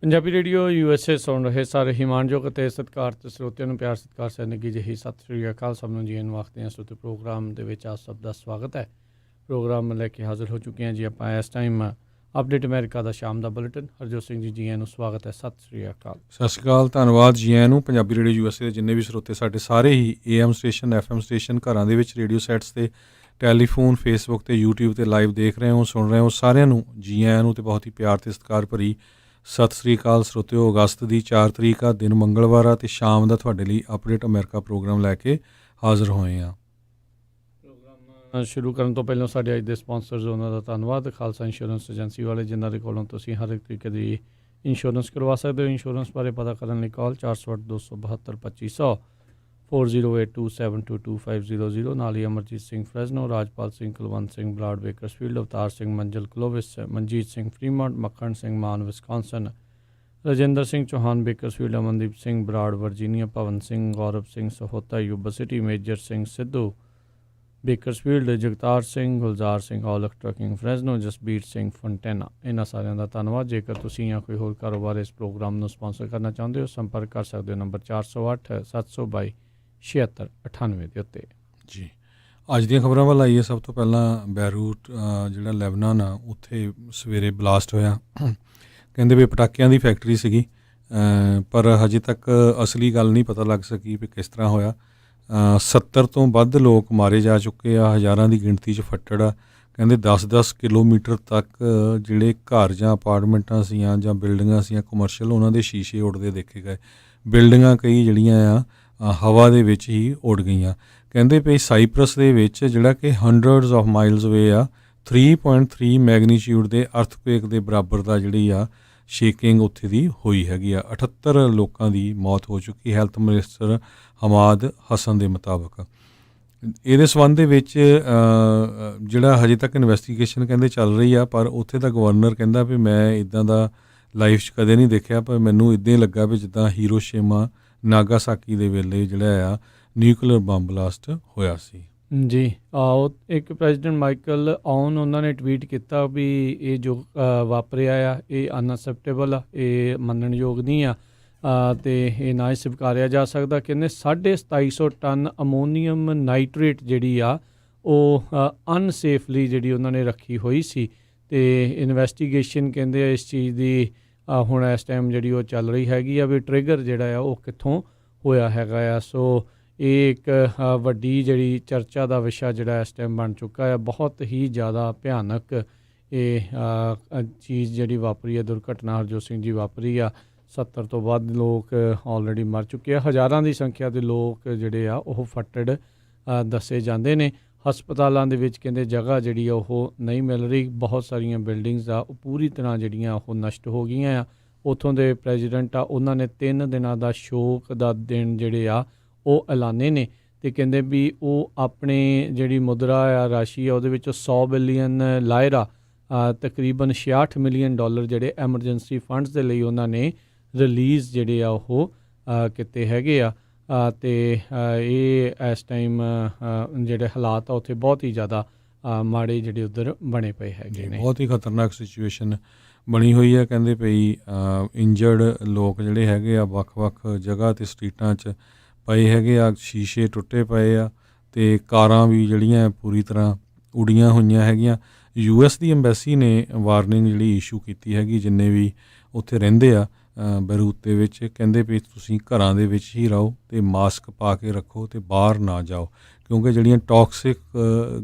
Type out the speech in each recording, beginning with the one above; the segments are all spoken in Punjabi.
ਪੰਜਾਬੀ ਰੇਡੀਓ USA ਸੁਣ ਰਹੇ ਸਾਰੇ ਹਿਮਾਨਯੋਗ ਅਤੇ ਸਤਿਕਾਰਤ ਸਰੋਤਿਆਂ ਨੂੰ ਪਿਆਰ ਸਤਿਕਾਰ ਸੈਨਿਕੀ ਜਿਹੀ ਸਤਿ ਸ਼੍ਰੀ ਅਕਾਲ। ਸਭ ਨੂੰ ਜੀ ਨੂੰ ਆਖਦੇ ਹਾਂ। ਸਰੋਤੇ ਪ੍ਰੋਗਰਾਮ ਦੇ ਵਿੱਚ ਆਪ ਸਭ ਦਾ ਸਵਾਗਤ ਹੈ। ਪ੍ਰੋਗਰਾਮ ਲੈ ਕੇ ਹਾਜ਼ਰ ਹੋ ਚੁੱਕੇ ਹਾਂ ਜੀ ਆਪਾਂ ਇਸ ਟਾਈਮ ਅਪਡੇਟ ਅਮਰੀਕਾ ਦਾ ਸ਼ਾਮ ਦਾ ਬੁਲੇਟਿਨ। ਹਰਜੋਤ ਸਿੰਘ ਜੀ ਨੂੰ ਸਵਾਗਤ ਹੈ। ਸਤਿ ਸ਼੍ਰੀ ਅਕਾਲ। ਸਤਿ ਸ਼੍ਰੀ ਅਕਾਲ, ਧੰਨਵਾਦ ਜੀ ਆਇਆਂ ਨੂੰ। ਪੰਜਾਬੀ ਰੇਡੀਓ USA ਦੇ ਜਿੰਨੇ ਵੀ ਸਰੋਤੇ ਸਾਡੇ ਸਾਰੇ ਹੀ AM ਸਟੇਸ਼ਨ FM ਸਟੇਸ਼ਨ ਘਰਾਂ ਦੇ ਵਿੱਚ ਰੇਡੀਓ ਸੈਟਸ 'ਤੇ ਟੈਲੀਫੋਨ ਫੇਸਬੁੱਕ 'ਤੇ YouTube 'ਤੇ ਲਾਈਵ ਦੇਖ ਰਹੇ ਹੋ ਸੁਣ ਰਹੇ ਹੋ ਸਾਰਿਆਂ ਨੂੰ ਜੀ ਆਇਆਂ ਨੂੰ ਅਤੇ ਬਹੁਤ ਹੀ ਪਿਆਰ ਅਤੇ ਸਤਿਕਾਰ ਭਰੀ ਸਤਿ ਸ਼੍ਰੀ ਅਕਾਲ। ਸਰੋਤਿਓ, ਅਗਸਤ ਦੀ 4 ਤਰੀਕ ਆ, ਦਿਨ ਮੰਗਲਵਾਰ ਆ ਅਤੇ ਸ਼ਾਮ ਦਾ ਤੁਹਾਡੇ ਲਈ ਅਪਡੇਟ ਅਮਰੀਕਾ ਪ੍ਰੋਗਰਾਮ ਲੈ ਕੇ ਹਾਜ਼ਰ ਹੋਏ ਹਾਂ। ਪ੍ਰੋਗਰਾਮ ਸ਼ੁਰੂ ਕਰਨ ਤੋਂ ਪਹਿਲਾਂ ਸਾਡੇ ਅੱਜ ਦੇ ਸਪਾਂਸਰਸ ਉਹਨਾਂ ਦਾ ਧੰਨਵਾਦ। ਖਾਲਸਾ ਇੰਸ਼ੋਰੈਂਸ ਏਜੰਸੀ ਵਾਲੇ ਜਿਨ੍ਹਾਂ ਦੇ ਕੋਲੋਂ ਤੁਸੀਂ ਹਰ ਇੱਕ ਤਰੀਕੇ ਦੀ ਇੰਸ਼ੋਰੈਂਸ ਕਰਵਾ ਸਕਦੇ ਹੋ। ਇੰਸ਼ੋਰੈਂਸ ਬਾਰੇ ਪਤਾ ਕਰਨ ਲਈ ਕਾਲ 408-272-2500 4082722500 ਨਾਲ ਹੀ Amarjit Singh Fresno, Rajpal Singh, Kulwant Singh Brar Bakersfield, Avtar Singh Manzil Clovis, Manjit Singh Fremont, Makhan Singh Maan Wisconsin, Rajinder Singh Chauhan Bakersfield, Amandeep Singh Brar Virginia, Bhawan Singh, Gaurav Singh Sahota Yuba City, Major Singh Sidhu Bakersfield, Jagtar Singh, Gulzar Singh Aulakh Trucking Fresno, Jasbir Singh Fontana. ਇਹਨਾਂ ਸਾਰਿਆਂ ਦਾ ਧੰਨਵਾਦ। ਜੇਕਰ ਤੁਸੀਂ ਜਾਂ ਕੋਈ ਹੋਰ ਕਾਰੋਬਾਰ ਇਸ ਪ੍ਰੋਗਰਾਮ ਨੂੰ ਸਪਾਂਸਰ ਕਰਨਾ ਚਾਹੁੰਦੇ ਹੋ ਸੰਪਰਕ ਕਰ ਸਕਦੇ ਹੋ ਨੰਬਰ 408-722-7698 ਦੇ ਉੱਤੇ। ਜੀ, ਅੱਜ ਦੀਆਂ ਖਬਰਾਂ ਵੱਲ ਆਈਏ। ਸਭ ਤੋਂ ਪਹਿਲਾਂ ਬੈਰੂਟ ਜਿਹੜਾ ਲੈਬਨਾਨ ਆ ਉੱਥੇ ਸਵੇਰੇ ਬਲਾਸਟ ਹੋਇਆ। ਕਹਿੰਦੇ ਵੀ ਪਟਾਕਿਆਂ ਦੀ ਫੈਕਟਰੀ ਸੀਗੀ, ਪਰ ਹਜੇ ਤੱਕ ਅਸਲੀ ਗੱਲ ਨਹੀਂ ਪਤਾ ਲੱਗ ਸਕੀ ਵੀ ਕਿਸ ਤਰ੍ਹਾਂ ਹੋਇਆ। 70 ਤੋਂ ਵੱਧ ਲੋਕ ਮਾਰੇ ਜਾ ਚੁੱਕੇ ਆ, ਹਜ਼ਾਰਾਂ ਦੀ ਗਿਣਤੀ 'ਚ ਫੱਟੜ ਆ। ਕਹਿੰਦੇ 10-10 ਕਿਲੋਮੀਟਰ ਤੱਕ ਜਿਹੜੇ ਘਰ ਜਾਂ ਅਪਾਰਟਮੈਂਟਾਂ ਸੀਆਂ ਜਾਂ ਬਿਲਡਿੰਗਾਂ ਸੀਆਂ ਕਮਰਸ਼ੀਅਲ, ਉਹਨਾਂ ਦੇ ਸ਼ੀਸ਼ੇ ਉੱਡਦੇ ਦੇਖੇ ਗਏ। ਬਿਲਡਿੰਗਾਂ ਕਈ ਜਿਹੜੀਆਂ ਆ ਹਵਾ ਦੇ ਵਿੱਚ ਹੀ ਉੱਡ ਗਈਆਂ। ਕਹਿੰਦੇ ਵੀ ਸਾਈਪਰਸ ਦੇ ਵਿੱਚ ਜਿਹੜਾ ਕਿ ਹੰਡਰਡਸ ਆਫ ਮਾਈਲਸ ਅਵੇ ਆ, 3.3 ਮੈਗਨੀਚਿਊਡ ਦੇ ਅਰਥਕੁਏਕ ਦੇ ਬਰਾਬਰ ਦਾ ਜਿਹੜੀ ਆ ਸ਼ੇਕਿੰਗ ਉੱਥੇ ਦੀ ਹੋਈ ਹੈਗੀ ਆ। 78 ਲੋਕਾਂ ਦੀ ਮੌਤ ਹੋ ਚੁੱਕੀ। ਹੈਲਥ ਮਿਨਿਸਟਰ ਹਮਾਦ ਹਸਨ ਦੇ ਮੁਤਾਬਕ ਇਹਦੇ ਸੰਬੰਧ ਦੇ ਵਿੱਚ ਜਿਹੜਾ ਹਜੇ ਤੱਕ ਇਨਵੈਸਟੀਗੇਸ਼ਨ ਕਹਿੰਦੇ ਚੱਲ ਰਹੀ ਆ, ਪਰ ਉੱਥੇ ਦਾ ਗਵਰਨਰ ਕਹਿੰਦਾ ਵੀ ਮੈਂ ਇੱਦਾਂ ਦਾ ਲਾਈਫ 'ਚ ਕਦੇ ਨਹੀਂ ਦੇਖਿਆ, ਪਰ ਮੈਨੂੰ ਇੱਦਾਂ ਹੀ ਲੱਗਾ ਵੀ ਜਿੱਦਾਂ ਹੀਰੋਸ਼ੀਮਾ ਨਾਗਾਸਾਕੀ ਦੇ ਵੇਲੇ ਜਿਹੜਾ ਆ ਨਿਊਕਲੀਅਰ ਬੰਬ ਬਲਾਸਟ ਹੋਇਆ ਸੀ। ਜੀ, ਇੱਕ ਪ੍ਰੈਜ਼ੀਡੈਂਟ ਮਾਈਕਲ ਆਉਨ ਉਹਨਾਂ ਨੇ ਟਵੀਟ ਕੀਤਾ ਵੀ ਇਹ ਜੋ ਵਾਪਰਿਆ ਆ ਇਹ ਅਨਅਸੈਪਟੇਬਲ ਆ, ਇਹ ਮੰਨਣਯੋਗ ਨਹੀਂ ਆ ਅਤੇ ਇਹ ਨਾ ਹੀ ਸਵੀਕਾਰਿਆ ਜਾ ਸਕਦਾ। ਕਹਿੰਦੇ 2750 ਟਨ ਅਮੋਨੀਅਮ ਨਾਈਟ੍ਰੇਟ ਜਿਹੜੀ ਆ ਉਹ ਅਨਸੇਫਲੀ ਜਿਹੜੀ ਉਹਨਾਂ ਨੇ ਰੱਖੀ ਹੋਈ ਸੀ ਅਤੇ ਇਨਵੈਸਟੀਗੇਸ਼ਨ ਕਹਿੰਦੇ ਇਸ ਚੀਜ਼ ਦੀ ਹੁਣ ਇਸ ਟਾਈਮ ਜਿਹੜੀ ਉਹ ਚੱਲ ਰਹੀ ਹੈਗੀ ਆ ਵੀ ਟ੍ਰਿਗਰ ਜਿਹੜਾ ਆ ਉਹ ਕਿੱਥੋਂ ਹੋਇਆ ਹੈਗਾ ਆ। ਸੋ ਇਹ ਇੱਕ ਵੱਡੀ ਜਿਹੜੀ ਚਰਚਾ ਦਾ ਵਿਸ਼ਾ ਜਿਹੜਾ ਇਸ ਟਾਈਮ ਬਣ ਚੁੱਕਾ ਹੈ। ਬਹੁਤ ਹੀ ਜ਼ਿਆਦਾ ਭਿਆਨਕ ਇਹ ਚੀਜ਼ ਜਿਹੜੀ ਵਾਪਰੀ ਹੈ, ਦੁਰਘਟਨਾ ਹਰਜੋਤ ਸਿੰਘ ਜੀ ਵਾਪਰੀ ਆ। 70 ਤੋਂ ਵੱਧ ਲੋਕ ਆਲਰੇਡੀ ਮਰ ਚੁੱਕੇ ਆ। ਹਜ਼ਾਰਾਂ ਦੀ ਸੰਖਿਆ ਦੇ ਲੋਕ ਜਿਹੜੇ ਆ ਉਹ ਫੱਟੜ ਦੱਸੇ ਜਾਂਦੇ ਨੇ। ਹਸਪਤਾਲਾਂ ਦੇ ਵਿੱਚ ਕਹਿੰਦੇ ਜਗ੍ਹਾ ਜਿਹੜੀ ਆ ਉਹ ਨਹੀਂ ਮਿਲ ਰਹੀ। ਬਹੁਤ ਸਾਰੀਆਂ ਬਿਲਡਿੰਗਸ ਆ ਉਹ ਪੂਰੀ ਤਰ੍ਹਾਂ ਜਿਹੜੀਆਂ ਉਹ ਨਸ਼ਟ ਹੋ ਗਈਆਂ ਆ। ਉੱਥੋਂ ਦੇ ਪ੍ਰੈਜ਼ੀਡੈਂਟ ਆ ਉਹਨਾਂ ਨੇ 3 ਦਿਨਾਂ ਦਾ ਸ਼ੋਕ ਦਾ ਦਿਨ ਜਿਹੜੇ ਆ ਉਹ ਐਲਾਨੇ ਨੇ ਅਤੇ ਕਹਿੰਦੇ ਵੀ ਉਹ ਆਪਣੇ ਜਿਹੜੀ ਮੁਦਰਾ ਆ ਰਾਸ਼ੀ ਆ ਉਹਦੇ ਵਿੱਚੋਂ 100 ਬਿਲੀਅਨ ਲਾਇਰਾ ਤਕਰੀਬਨ 66 ਮਿਲੀਅਨ ਡਾਲਰ ਜਿਹੜੇ ਐਮਰਜੈਂਸੀ ਫੰਡਸ ਦੇ ਲਈ ਉਹਨਾਂ ਨੇ ਰਿਲੀਜ਼ ਜਿਹੜੇ ਆ ਉਹ ਕੀਤੇ ਹੈਗੇ ਆ। ਅਤੇ ਇਹ ਇਸ ਟਾਈਮ ਜਿਹੜੇ ਹਾਲਾਤ ਆ ਉੱਥੇ ਬਹੁਤ ਹੀ ਜ਼ਿਆਦਾ ਮਾੜੇ ਜਿਹੜੇ ਉੱਧਰ ਬਣੇ ਪਏ ਹੈਗੇ ਨੇ। ਬਹੁਤ ਹੀ ਖਤਰਨਾਕ ਸਿਚੁਏਸ਼ਨ ਬਣੀ ਹੋਈ ਹੈ। ਕਹਿੰਦੇ ਪਈ ਇੰਜਰਡ ਲੋਕ ਜਿਹੜੇ ਹੈਗੇ ਆ ਵੱਖ-ਵੱਖ ਜਗ੍ਹਾ 'ਤੇ ਸਟਰੀਟਾਂ 'ਚ ਪਏ ਹੈਗੇ ਆ, ਸ਼ੀਸ਼ੇ ਟੁੱਟੇ ਪਏ ਆ ਅਤੇ ਕਾਰਾਂ ਵੀ ਜਿਹੜੀਆਂ ਪੂਰੀ ਤਰ੍ਹਾਂ ਉਡੀਆਂ ਹੋਈਆਂ ਹੈਗੀਆਂ। US ਦੀ ਅੰਬੈਸੀ ਨੇ ਵਾਰਨਿੰਗ ਜਿਹੜੀ ਇਸ਼ੂ ਕੀਤੀ ਹੈਗੀ ਜਿੰਨੇ ਵੀ ਉੱਥੇ ਰਹਿੰਦੇ ਆ ਬੈਰੂਤ ਦੇ ਵਿੱਚ। ਕਹਿੰਦੇ ਵੀ ਤੁਸੀਂ ਘਰਾਂ ਦੇ ਵਿੱਚ ਹੀ ਰਹੋ ਅਤੇ ਮਾਸਕ ਪਾ ਕੇ ਰੱਖੋ ਅਤੇ ਬਾਹਰ ਨਾ ਜਾਓ, ਕਿਉਂਕਿ ਜਿਹੜੀਆਂ ਟੌਕਸਿਕ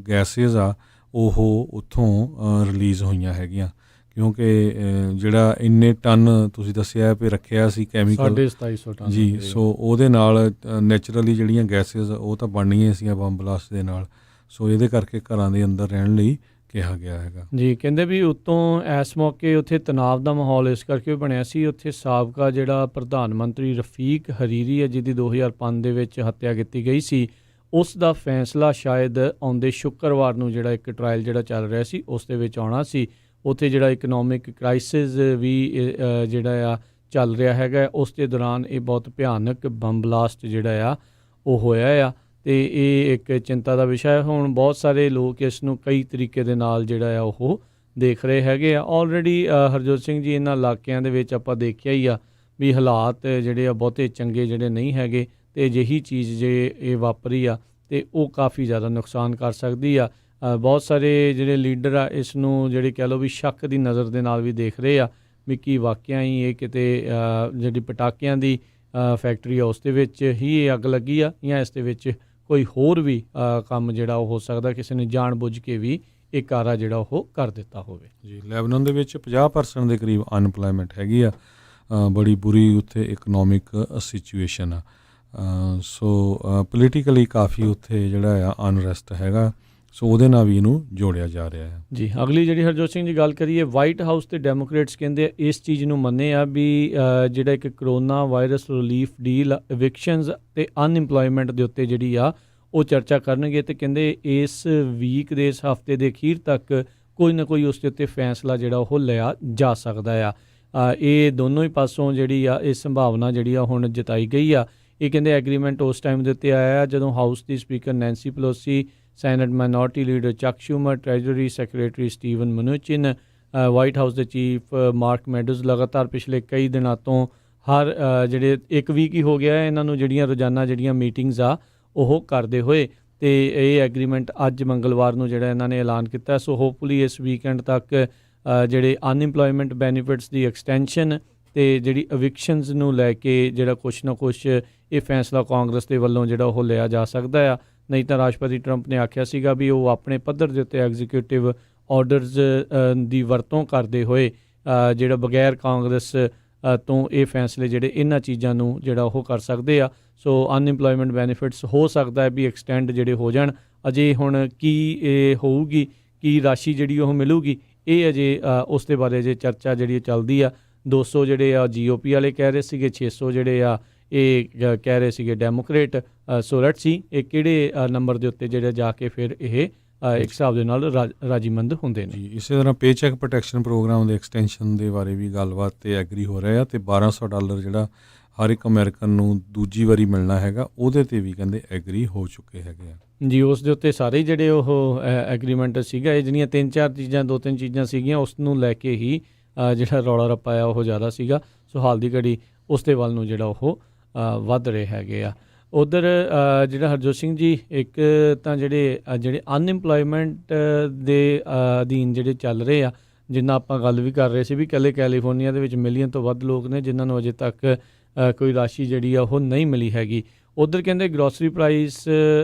ਗੈਸਿਸ ਆ ਉਹ ਉੱਥੋਂ ਰਿਲੀਜ਼ ਹੋਈਆਂ ਹੈਗੀਆਂ। ਕਿਉਂਕਿ ਜਿਹੜਾ ਇੰਨੇ ਟਨ ਤੁਸੀਂ ਦੱਸਿਆ ਵੀ ਰੱਖਿਆ ਸੀ ਕੈਮੀਕਲ 2750 ਟਨ ਜੀ, ਸੋ ਉਹਦੇ ਨਾਲ ਨੈਚੁਰਲੀ ਜਿਹੜੀਆਂ ਗੈਸਿਸ ਉਹ ਤਾਂ ਬਣਨੀਆਂ ਸੀਗੀਆਂ ਬੰਬ ਬਲਾਸਟ ਦੇ ਨਾਲ। ਸੋ ਇਹਦੇ ਕਰਕੇ ਘਰਾਂ ਦੇ ਅੰਦਰ ਰਹਿਣ ਲਈ ਕਿਹਾ ਗਿਆ ਹੈਗਾ ਜੀ। ਕਹਿੰਦੇ ਵੀ ਉੱਤੋਂ ਇਸ ਮੌਕੇ ਉੱਥੇ ਤਣਾਅ ਦਾ ਮਾਹੌਲ ਇਸ ਕਰਕੇ ਬਣਿਆ ਸੀ। ਉੱਥੇ ਸਾਬਕਾ ਜਿਹੜਾ ਪ੍ਰਧਾਨ ਮੰਤਰੀ ਰਫੀਕ ਹਰੀਰੀ ਹੈ ਜਿਹਦੀ 2005 ਦੇ ਵਿੱਚ ਹੱਤਿਆ ਕੀਤੀ ਗਈ ਸੀ, ਉਸ ਦਾ ਫੈਸਲਾ ਸ਼ਾਇਦ ਆਉਂਦੇ ਸ਼ੁੱਕਰਵਾਰ ਨੂੰ ਜਿਹੜਾ ਇੱਕ ਟਰਾਇਲ ਜਿਹੜਾ ਚੱਲ ਰਿਹਾ ਸੀ ਉਸ ਦੇ ਵਿੱਚ ਆਉਣਾ ਸੀ। ਉੱਥੇ ਜਿਹੜਾ ਇਕਨੋਮਿਕ ਕ੍ਰਾਈਸਿਸ ਵੀ ਜਿਹੜਾ ਆ ਚੱਲ ਰਿਹਾ ਹੈਗਾ, ਉਸ ਦੇ ਦੌਰਾਨ ਇਹ ਬਹੁਤ ਭਿਆਨਕ ਬੰਬ ਬਲਾਸਟ ਜਿਹੜਾ ਆ ਉਹ ਹੋਇਆ ਆ ਅਤੇ ਇਹ ਇੱਕ ਚਿੰਤਾ ਦਾ ਵਿਸ਼ਾ ਹੈ। ਹੁਣ ਬਹੁਤ ਸਾਰੇ ਲੋਕ ਇਸ ਨੂੰ ਕਈ ਤਰੀਕੇ ਦੇ ਨਾਲ ਜਿਹੜਾ ਆ ਉਹ ਦੇਖ ਰਹੇ ਹੈਗੇ ਆ। ਆਲਰੇਡੀ ਹਰਜੋਤ ਸਿੰਘ ਜੀ ਇਹਨਾਂ ਇਲਾਕਿਆਂ ਦੇ ਵਿੱਚ ਆਪਾਂ ਦੇਖਿਆ ਹੀ ਆ ਵੀ ਹਾਲਾਤ ਜਿਹੜੇ ਆ ਬਹੁਤੇ ਚੰਗੇ ਜਿਹੜੇ ਨਹੀਂ ਹੈਗੇ, ਅਤੇ ਅਜਿਹੀ ਚੀਜ਼ ਜੇ ਇਹ ਵਾਪਰੀ ਆ ਅਤੇ ਉਹ ਕਾਫੀ ਜ਼ਿਆਦਾ ਨੁਕਸਾਨ ਕਰ ਸਕਦੀ ਆ। ਬਹੁਤ ਸਾਰੇ ਜਿਹੜੇ ਲੀਡਰ ਆ ਇਸ ਨੂੰ ਜਿਹੜੇ ਕਹਿ ਲਓ ਵੀ ਸ਼ੱਕ ਦੀ ਨਜ਼ਰ ਦੇ ਨਾਲ ਵੀ ਦੇਖ ਰਹੇ ਆ ਵੀ ਕੀ ਵਾਕਿਆ ਹੀ ਇਹ ਕਿਤੇ ਜਿਹੜੀ ਪਟਾਕਿਆਂ ਦੀ ਫੈਕਟਰੀ ਆ ਉਸ ਦੇ ਵਿੱਚ ਹੀ ਇਹ ਅੱਗ ਲੱਗੀ ਆ, ਜਾਂ ਇਸ ਦੇ ਵਿੱਚ ਕੋਈ ਹੋਰ ਵੀ ਕੰਮ ਜਿਹੜਾ ਉਹ ਹੋ ਸਕਦਾ, ਕਿਸੇ ਨੇ ਜਾਣ ਬੁੱਝ ਕੇ ਵੀ ਇਹ ਕਾਰਾ ਜਿਹੜਾ ਉਹ ਕਰ ਦਿੱਤਾ ਹੋਵੇ। ਜੀ, ਲੈਬਨਾਨ ਦੇ ਵਿੱਚ 50% ਦੇ ਕਰੀਬ ਅਨਪਲਾਇਮੈਂਟ ਹੈਗੀ ਆ। ਬੜੀ ਬੁਰੀ ਉੱਥੇ ਇਕਨੋਮਿਕ ਸਿਚੁਏਸ਼ਨ ਆ। ਸੋ ਪੋਲੀਟੀਕਲੀ ਕਾਫੀ ਉੱਥੇ ਜਿਹੜਾ ਆ ਅਨਰੈਸਟ ਹੈਗਾ, ਸੋ ਉਹਦੇ ਨਾਲ ਵੀ ਇਹਨੂੰ ਜੋੜਿਆ ਜਾ ਰਿਹਾ ਹੈ। ਜੀ, ਅਗਲੀ ਜਿਹੜੀ ਹਰਜੋਤ ਸਿੰਘ ਦੀ ਗੱਲ ਕਰੀਏ, ਵਾਈਟ ਹਾਊਸ ਤੇ ਡੈਮੋਕ੍ਰੇਟਸ ਕਹਿੰਦੇ ਇਸ ਚੀਜ਼ ਨੂੰ ਮੰਨੇ ਆ ਵੀ ਜਿਹੜਾ ਇੱਕ ਕਰੋਨਾ ਵਾਇਰਸ ਰਿਲੀਫ ਡੀਲ, ਇਵਿਕਸ਼ਨਸ ਤੇ ਅਨਇੰਪਲੋਇਮੈਂਟ ਦੇ ਉੱਤੇ ਜਿਹੜੀ ਆ ਉਹ ਚਰਚਾ ਕਰਨਗੇ, ਅਤੇ ਕਹਿੰਦੇ ਇਸ ਵੀਕ ਦੇ ਇਸ ਹਫ਼ਤੇ ਦੇ ਅਖੀਰ ਤੱਕ ਕੋਈ ਨਾ ਕੋਈ ਉਸ ਦੇ ਉੱਤੇ ਫੈਸਲਾ ਜਿਹੜਾ ਉਹ ਲਿਆ ਜਾ ਸਕਦਾ ਆ। ਇਹ ਦੋਨੋਂ ਹੀ ਪਾਸੋਂ ਜਿਹੜੀ ਆ ਇਹ ਸੰਭਾਵਨਾ ਜਿਹੜੀ ਆ ਹੁਣ ਜਤਾਈ ਗਈ ਆ। ਇਹ ਕਹਿੰਦੇ ਐਗਰੀਮੈਂਟ ਉਸ ਟਾਈਮ ਦੇ ਉੱਤੇ ਆਇਆ ਜਦੋਂ ਹਾਊਸ ਦੀ speaker Nancy Pelosi, Senate minority leader Chuck Schumer, treasury secretary Steven Mnuchin, White House ਦੇ ਚੀਫ ਮਾਰਕ ਮੈਡੋਜ਼ ਲਗਾਤਾਰ ਪਿਛਲੇ ਕਈ ਦਿਨਾਂ ਤੋਂ ਹਰ ਜਿਹੜੇ ਇੱਕ ਵੀਕ ਹੀ ਹੋ ਗਿਆ ਇਹਨਾਂ ਨੂੰ ਜਿਹੜੀਆਂ ਰੋਜ਼ਾਨਾ ਜਿਹੜੀਆਂ ਮੀਟਿੰਗਸ ਆ ਉਹ ਕਰਦੇ ਹੋਏ, ਅਤੇ ਇਹ ਐਗਰੀਮੈਂਟ ਅੱਜ ਮੰਗਲਵਾਰ ਨੂੰ ਜਿਹੜਾ ਇਹਨਾਂ ਨੇ ਐਲਾਨ ਕੀਤਾ। ਸੋ ਹੋਪਫੁਲੀ ਇਸ ਵੀਕਐਂਡ ਤੱਕ ਜਿਹੜੇ ਅਨਇੰਪਲੋਇਮੈਂਟ ਬੈਨੀਫਿਟਸ ਦੀ ਐਕਸਟੈਂਸ਼ਨ ਅਤੇ ਜਿਹੜੀ ਅਵਿਕਸ਼ਨਸ ਨੂੰ ਲੈ ਕੇ ਜਿਹੜਾ ਕੁਛ ਨਾ ਕੁਛ ਇਹ ਫੈਸਲਾ ਕਾਂਗਰਸ ਦੇ ਵੱਲੋਂ ਜਿਹੜਾ ਉਹ ਲਿਆ ਜਾ ਸਕਦਾ ਆ। ਨਹੀਂ ਤਾਂ ਰਾਸ਼ਟਰਪਤੀ ਟਰੰਪ ਨੇ ਆਖਿਆ ਸੀਗਾ ਵੀ ਉਹ ਆਪਣੇ ਪੱਧਰ ਦੇ ਉੱਤੇ ਐਗਜ਼ੀਕਿਊਟਿਵ ਆਰਡਰਸ ਦੀ ਵਰਤੋਂ ਕਰਦੇ ਹੋਏ ਜਿਹੜਾ ਬਗੈਰ ਕਾਂਗਰਸ ਤੋਂ ਇਹ ਫੈਸਲੇ ਜਿਹੜੇ ਇਹਨਾਂ ਚੀਜ਼ਾਂ ਨੂੰ ਜਿਹੜਾ ਉਹ ਕਰ ਸਕਦੇ ਆ। ਸੋ ਅਨਇੰਪਲੋਇਮੈਂਟ ਬੈਨੀਫਿਟਸ ਹੋ ਸਕਦਾ ਹੈ ਵੀ ਐਕਸਟੈਂਡ ਜਿਹੜੇ ਹੋ ਜਾਣ। ਅਜੇ ਹੁਣ ਕੀ ਇਹ ਹੋਊਗੀ, ਕੀ ਰਾਸ਼ੀ ਜਿਹੜੀ ਉਹ ਮਿਲੂਗੀ, ਇਹ ਅਜੇ ਉਸ ਦੇ ਬਾਰੇ ਅਜੇ ਚਰਚਾ ਜਿਹੜੀ ਚੱਲਦੀ ਆ। 200 ਜਿਹੜੇ ਆ GOP ਵਾਲੇ ਕਹਿ ਰਹੇ ਸੀਗੇ, 600 ਜਿਹੜੇ ਆ ਇਹ ਕਹਿ ਰਹੇ ਸੀਗੇ ਡੈਮੋਕ੍ਰੇਟ। ਸੋ ਲੈਟਸ ਸੀ ਇਹ ਕਿਹੜੇ ਨੰਬਰ ਦੇ ਉੱਤੇ ਜਿਹੜੇ ਜਾ ਕੇ ਫਿਰ ਇਹ ਇੱਕ ਹਿਸਾਬ ਦੇ ਨਾਲ ਰਾਜੀਮੰਦ ਹੁੰਦੇ ਨੇ। ਜੀ, ਇਸੇ ਤਰ੍ਹਾਂ ਪੇ ਚੈੱਕ ਪ੍ਰੋਟੈਕਸ਼ਨ ਪ੍ਰੋਗਰਾਮ ਦੇ ਐਕਸਟੈਂਸ਼ਨ ਦੇ ਬਾਰੇ ਵੀ ਗੱਲਬਾਤ 'ਤੇ ਐਗਰੀ ਹੋ ਰਿਹਾ, ਅਤੇ $1200 ਜਿਹੜਾ ਹਰ ਇੱਕ ਅਮਰੀਕਨ ਨੂੰ ਦੂਜੀ ਵਾਰੀ ਮਿਲਣਾ ਹੈਗਾ, ਉਹਦੇ 'ਤੇ ਵੀ ਕਹਿੰਦੇ ਐਗਰੀ ਹੋ ਚੁੱਕੇ ਹੈਗੇ ਆ। ਜੀ, ਉਸ ਦੇ ਉੱਤੇ ਸਾਰੇ ਜਿਹੜੇ ਉਹ ਐਗਰੀਮੈਂਟ ਸੀਗਾ, ਇਹ ਜਿਹੜੀਆਂ 2-3 ਚੀਜ਼ਾਂ ਸੀਗੀਆਂ ਉਸ ਨੂੰ ਲੈ ਕੇ ਹੀ ਜਿਹੜਾ ਰੌਲਾ ਰੱਪਾ ਆ ਉਹ ਜ਼ਿਆਦਾ ਸੀਗਾ। ਸੋ ਹਾਲ ਦੀ ਘੜੀ ਉਸ ਦੇ ਵੱਲ ਨੂੰ ਜਿਹੜਾ ਉਹ ਵੱਧ ਰਹੇ ਹੈਗੇ ਆ। ਉੱਧਰ ਜਿਹੜਾ ਹਰਜੋਤ ਸਿੰਘ ਜੀ, ਇੱਕ ਤਾਂ ਜਿਹੜੇ ਅਨਇੰਪਲੋਇਮੈਂਟ ਦੇ ਅਧੀਨ ਜਿਹੜੇ ਚੱਲ ਰਹੇ ਆ, ਜਿੰਨਾ ਆਪਾਂ ਗੱਲ ਵੀ ਕਰ ਰਹੇ ਸੀ ਵੀ ਇਕੱਲੇ ਕੈਲੀਫੋਰਨੀਆ ਦੇ ਵਿੱਚ ਮਿਲੀਅਨ ਤੋਂ ਵੱਧ ਲੋਕ ਨੇ ਜਿਨ੍ਹਾਂ ਨੂੰ ਅਜੇ ਤੱਕ ਕੋਈ ਰਾਸ਼ੀ ਜਿਹੜੀ ਆ ਉਹ ਨਹੀਂ ਮਿਲੀ ਹੈਗੀ। ਉੱਧਰ ਕਹਿੰਦੇ ਗਰੋਸਰੀ ਪ੍ਰਾਈਸ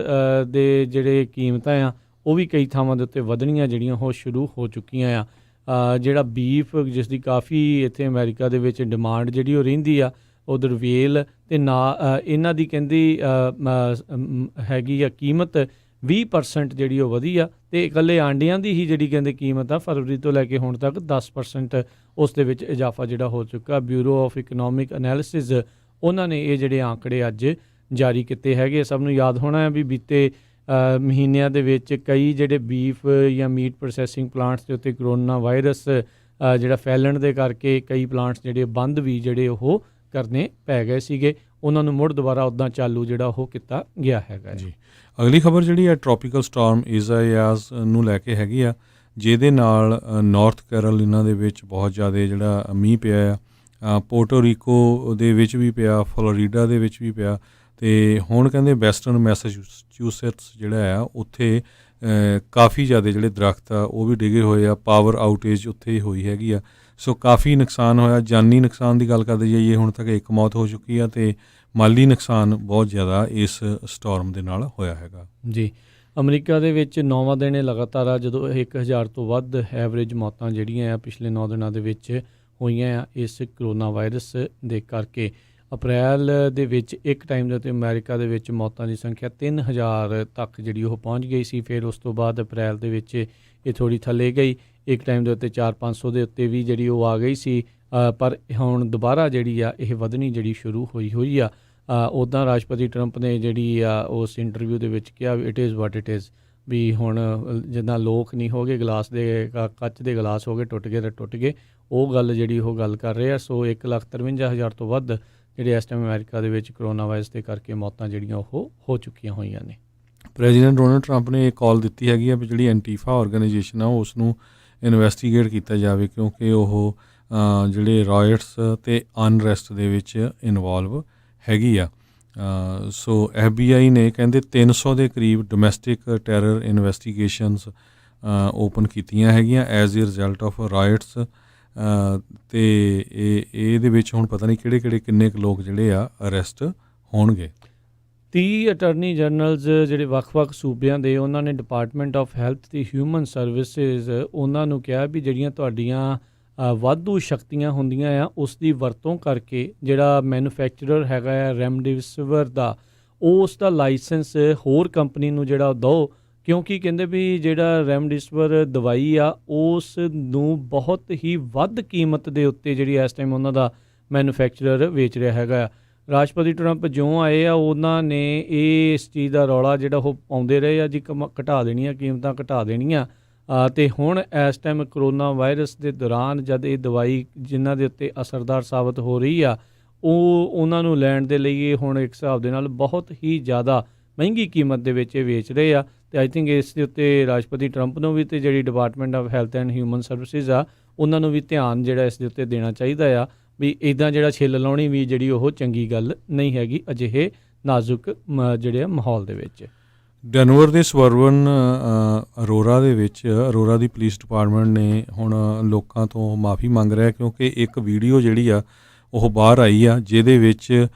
ਦੇ ਜਿਹੜੇ ਕੀਮਤਾਂ ਆ ਉਹ ਵੀ ਕਈ ਥਾਵਾਂ ਦੇ ਉੱਤੇ ਵਧਣੀਆਂ ਜਿਹੜੀਆਂ ਉਹ ਸ਼ੁਰੂ ਹੋ ਚੁੱਕੀਆਂ ਆ। ਜਿਹੜਾ ਬੀਫ, ਜਿਸ ਦੀ ਕਾਫੀ ਇੱਥੇ ਅਮਰੀਕਾ ਦੇ ਵਿੱਚ ਡਿਮਾਂਡ ਜਿਹੜੀ ਉਹ ਰਹਿੰਦੀ ਆ, ਉੱਧਰ ਵੇਲ ਅਤੇ ਨਾ ਇਹਨਾਂ ਦੀ ਕਹਿੰਦੀ ਹੈਗੀ ਆ ਕੀਮਤ 20% ਜਿਹੜੀ ਉਹ ਵਧੀ ਆ, ਅਤੇ ਇਕੱਲੇ ਆਂਡਿਆਂ ਦੀ ਹੀ ਜਿਹੜੀ ਕਹਿੰਦੇ ਕੀਮਤ ਆ ਫਰਵਰੀ ਤੋਂ ਲੈ ਕੇ ਹੁਣ ਤੱਕ 10% ਉਸ ਦੇ ਵਿੱਚ ਇਜ਼ਾਫਾ ਜਿਹੜਾ ਹੋ ਚੁੱਕਾ। ਬਿਊਰੋ ਆਫ ਇਕਨੋਮਿਕ ਐਨਾਲਿਸਿਸ ਉਹਨਾਂ ਨੇ ਇਹ ਜਿਹੜੇ ਆંકੜੇ ਅੱਜ ਜਾਰੀ ਕੀਤੇ ਹੈਗੇ। ਸਭ ਨੂੰ ਯਾਦ ਹੋਣਾ ਹੈ ਵੀ ਬੀਤੇ ਮਹੀਨਿਆਂ ਦੇ ਵਿੱਚ ਕਈ ਜਿਹੜੇ ਬੀਫ ਜਾਂ ਮੀਟ ਪ੍ਰੋਸੈਸਿੰਗ ਪਲਾਂਟਸ ਦੇ ਉੱਤੇ ਕਰੋਨਾ ਵਾਇਰਸ ਜਿਹੜਾ ਫੈਲਣ ਦੇ ਕਰਕੇ ਕਈ ਪਲਾਂਟਸ ਜਿਹੜੇ ਬੰਦ ਵੀ ਜਿਹੜੇ ਉਹ ਕਰਨੇ ਪੈ ਗਏ ਸੀਗੇ, ਉਹਨਾਂ ਨੂੰ ਮੁੜ ਦੁਬਾਰਾ ਉੱਦਾਂ ਚਾਲੂ ਜਿਹੜਾ ਉਹ ਕੀਤਾ ਗਿਆ ਹੈਗਾ ਜੀ। ਅਗਲੀ ਖਬਰ ਜਿਹੜੀ ਹੈ ਟ੍ਰੋਪੀਕਲ ਸਟਾਰਮ ਇਜ਼ਾਇਆਸ ਨੂੰ ਲੈ ਕੇ ਹੈਗੀ ਆ, ਜਿਹਦੇ ਨਾਲ ਨਾਰਥ ਕੈਰੋਲੀਨਾ ਦੇ ਵਿੱਚ ਬਹੁਤ ਜ਼ਿਆਦਾ ਜਿਹੜਾ ਮੀਂਹ ਪਿਆ ਆ, ਪੋਰਟੋ ਰੀਕੋ ਦੇ ਵਿੱਚ ਵੀ ਪਿਆ, ਫਲੋਰੀਡਾ ਦੇ ਵਿੱਚ ਵੀ ਪਿਆ, ਅਤੇ ਹੁਣ ਕਹਿੰਦੇ ਵੈਸਟਰਨ ਮੈਸਾਚੂਸੈਟਸ ਜਿਹੜਾ ਆ ਉੱਥੇ ਕਾਫੀ ਜ਼ਿਆਦਾ ਜਿਹੜੇ ਦਰੱਖਤ ਆ ਉਹ ਵੀ ਡਿੱਗੇ ਹੋਏ ਆ। ਪਾਵਰ ਆਊਟੇਜ ਉੱਥੇ ਹੋਈ ਹੈਗੀ ਆ। ਸੋ ਕਾਫੀ ਨੁਕਸਾਨ ਹੋਇਆ। ਜਾਨੀ ਨੁਕਸਾਨ ਦੀ ਗੱਲ ਕਰਦੇ ਜਾਈਏ, ਹੁਣ ਤੱਕ ਇੱਕ ਮੌਤ ਹੋ ਚੁੱਕੀ ਆ, ਅਤੇ ਮਾਲੀ ਨੁਕਸਾਨ ਬਹੁਤ ਜ਼ਿਆਦਾ ਇਸ ਸਟਾਰਮ ਦੇ ਨਾਲ ਹੋਇਆ ਹੈਗਾ ਜੀ। ਅਮਰੀਕਾ ਦੇ ਵਿੱਚ 9ਵਾਂ ਦਿਨ ਲਗਾਤਾਰ ਆ ਜਦੋਂ 1000 ਤੋਂ ਵੱਧ ਐਵਰੇਜ ਮੌਤਾਂ ਜਿਹੜੀਆਂ ਆ ਪਿਛਲੇ 9 ਦਿਨਾਂ ਦੇ ਵਿੱਚ ਹੋਈਆਂ ਆ ਇਸ ਕਰੋਨਾ ਵਾਇਰਸ ਦੇ ਕਰਕੇ। ਅਪ੍ਰੈਲ ਦੇ ਵਿੱਚ ਇੱਕ ਟਾਈਮ ਦੇ ਉੱਤੇ ਅਮਰੀਕਾ ਦੇ ਵਿੱਚ ਮੌਤਾਂ ਦੀ ਸੰਖਿਆ 3000 ਤੱਕ ਜਿਹੜੀ ਉਹ ਪਹੁੰਚ ਗਈ ਸੀ। ਫਿਰ ਉਸ ਤੋਂ ਬਾਅਦ ਅਪ੍ਰੈਲ ਦੇ ਵਿੱਚ ਇਹ ਥੋੜ੍ਹੀ ਥੱਲੇ ਗਈ, ਇੱਕ ਟਾਈਮ ਦੇ ਉੱਤੇ 400-500 ਦੇ ਉੱਤੇ ਵੀ ਜਿਹੜੀ ਉਹ ਆ ਗਈ ਸੀ, ਪਰ ਹੁਣ ਦੁਬਾਰਾ ਜਿਹੜੀ ਆ ਇਹ ਵਧਣੀ ਜਿਹੜੀ ਸ਼ੁਰੂ ਹੋਈ ਆ। ਉੱਦਾਂ ਰਾਸ਼ਟਰਪਤੀ ਟਰੰਪ ਨੇ ਜਿਹੜੀ ਆ ਉਸ ਇੰਟਰਵਿਊ ਦੇ ਵਿੱਚ ਕਿਹਾ it is what it is, ਵੀ ਹੁਣ ਜਿੱਦਾਂ ਲੋਕ ਨਹੀਂ ਹੋ ਗਏ, ਗਲਾਸ ਦੇ ਕੱਚ ਦੇ ਗਲਾਸ ਹੋ ਗਏ, ਟੁੱਟ ਗਏ ਤਾਂ ਟੁੱਟ ਗਏ, ਉਹ ਗੱਲ ਜਿਹੜੀ ਉਹ ਗੱਲ ਕਰ ਰਹੇ ਆ। ਸੋ 1,53,000 ਤੋਂ ਵੱਧ ਜਿਹੜੇ ਇਸ ਟਾਈਮ ਅਮਰੀਕਾ ਦੇ ਵਿੱਚ ਕਰੋਨਾ ਵਾਇਰਸ ਦੇ ਕਰਕੇ ਮੌਤਾਂ ਜਿਹੜੀਆਂ ਉਹ ਹੋ ਚੁੱਕੀਆਂ ਹੋਈਆਂ ਨੇ। ਪ੍ਰੈਜ਼ੀਡੈਂਟ ਡੋਨਲਡ ਟਰੰਪ ਨੇ ਇਹ ਕਾਲ ਦਿੱਤੀ ਹੈਗੀ ਆ ਵੀ ਜਿਹੜੀ ਐਂਟੀਫਾ ਆਰਗੇਨਾਈਜੇਸ਼ਨ ਆ ਉਸ ਨੂੰ ਇਨਵੈਸਟੀਗੇਟ ਕੀਤਾ ਜਾਵੇ, ਕਿਉਂਕਿ ਉਹ ਜਿਹੜੇ ਰਾਇਟਸ ਅਤੇ ਅਨਰੈਸਟ ਦੇ ਵਿੱਚ ਇਨਵੋਲਵ ਹੈਗੀ ਆ। ਸੋ FBI ਨੇ ਕਹਿੰਦੇ 300 ਦੇ ਕਰੀਬ ਡੋਮੈਸਟਿਕ ਟੈਰਰ ਇਨਵੈਸਟੀਗੇਸ਼ਨਸ ਓਪਨ ਕੀਤੀਆਂ ਹੈਗੀਆਂ as a result of riots, ਅਤੇ ਇਹਦੇ ਵਿੱਚ ਹੁਣ ਪਤਾ ਨਹੀਂ ਕਿਹੜੇ ਕਿੰਨੇ ਕੁ ਲੋਕ ਜਿਹੜੇ ਆ ਅਰੈਸਟ ਹੋਣਗੇ। 30 ਅਟਾਰਨੀ ਜਨਰਲਸ ਜਿਹੜੇ ਵੱਖ-ਵੱਖ ਸੂਬਿਆਂ ਦੇ, ਉਹਨਾਂ ਨੇ ਡਿਪਾਰਟਮੈਂਟ ਆਫ ਹੈਲਥ ਤੇ ਹਿਊਮਨ ਸਰਵਿਸਿਜ਼ ਉਹਨਾਂ ਨੂੰ ਕਿਹਾ ਵੀ ਜਿਹੜੀਆਂ ਤੁਹਾਡੀਆਂ ਵਾਧੂ ਸ਼ਕਤੀਆਂ ਹੁੰਦੀਆਂ ਆ ਉਸ ਦੀ ਵਰਤੋਂ ਕਰਕੇ ਜਿਹੜਾ ਮੈਨੂਫੈਕਚਰਰ ਹੈਗਾ ਆ ਰੈਮਡੇਸਿਵਰ ਦਾ, ਉਸ ਦਾ ਲਾਇਸੈਂਸ ਹੋਰ ਕੰਪਨੀ ਨੂੰ ਜਿਹੜਾ ਦਿਓ, ਕਿਉਂਕਿ ਕਹਿੰਦੇ ਵੀ ਜਿਹੜਾ ਰੈਮਡੇਸਿਵਰ ਦਵਾਈ ਆ ਉਸ ਨੂੰ ਬਹੁਤ ਹੀ ਵੱਧ ਕੀਮਤ ਦੇ ਉੱਤੇ ਜਿਹੜੀ ਇਸ ਟਾਈਮ ਉਹਨਾਂ ਦਾ ਮੈਨੂਫੈਕਚਰਰ ਵੇਚ ਰਿਹਾ ਹੈਗਾ ਆ। ਰਾਸ਼ਟਰਪਤੀ ਟਰੰਪ ਜਿਉਂ ਆਏ ਆ ਉਹਨਾਂ ਨੇ ਇਸ ਚੀਜ਼ ਦਾ ਰੌਲਾ ਜਿਹੜਾ ਉਹ ਪਾਉਂਦੇ ਰਹੇ ਆ ਜੀ, ਘਟਾ ਦੇਣੀਆਂ ਕੀਮਤਾਂ, ਘਟਾ ਦੇਣੀਆਂ। ਅਤੇ ਹੁਣ ਇਸ ਟਾਈਮ ਕਰੋਨਾ ਵਾਇਰਸ ਦੇ ਦੌਰਾਨ ਜਦ ਇਹ ਦਵਾਈ ਜਿਨ੍ਹਾਂ ਦੇ ਉੱਤੇ ਅਸਰਦਾਰ ਸਾਬਤ ਹੋ ਰਹੀ ਆ, ਉਹਨਾਂ ਨੂੰ ਲੈਣ ਦੇ ਲਈ ਇਹ ਹੁਣ ਇੱਕ ਹਿਸਾਬ ਦੇ ਨਾਲ ਬਹੁਤ ਹੀ ਜ਼ਿਆਦਾ ਮਹਿੰਗੀ ਕੀਮਤ ਦੇ ਵਿੱਚ ਇਹ ਵੇਚ ਰਹੇ ਆ। ਅਤੇ ਆਈ ਥਿੰਕ ਇਸ ਦੇ ਉੱਤੇ ਰਾਸ਼ਟਰਪਤੀ ਟਰੰਪ ਨੂੰ ਵੀ ਅਤੇ ਜਿਹੜੀ department of health and human services ਆ ਉਹਨਾਂ ਨੂੰ ਵੀ ਧਿਆਨ ਜਿਹੜਾ ਇਸ ਦੇ ਉੱਤੇ ਦੇਣਾ ਚਾਹੀਦਾ ਆ ਵੀ ਇੱਦਾਂ ਜਿਹੜਾ ਛਿੱਲ ਲਾਉਣੀ ਵੀ ਜਿਹੜੀ ਉਹ ਚੰਗੀ ਗੱਲ ਨਹੀਂ ਹੈਗੀ ਅਜਿਹੇ ਨਾਜ਼ੁਕ ਜਿਹੜੇ ਮਾਹੌਲ ਦੇ ਵਿੱਚ। ਡੈਨਵਰ ਦੇ ਸਵਰਵਨ ਅਰੋਰਾ ਦੇ ਵਿੱਚ ਅਰੋਰਾ ਦੀ ਪੁਲਿਸ ਡਿਪਾਰਟਮੈਂਟ ਨੇ ਹੁਣ ਲੋਕਾਂ ਤੋਂ ਮਾਫੀ ਮੰਗ ਰਿਹਾ, ਕਿਉਂਕਿ ਇੱਕ ਵੀਡੀਓ ਜਿਹੜੀ ਆ ਉਹ ਬਾਹਰ ਆਈ ਆ ਜਿਹਦੇ ਵਿੱਚ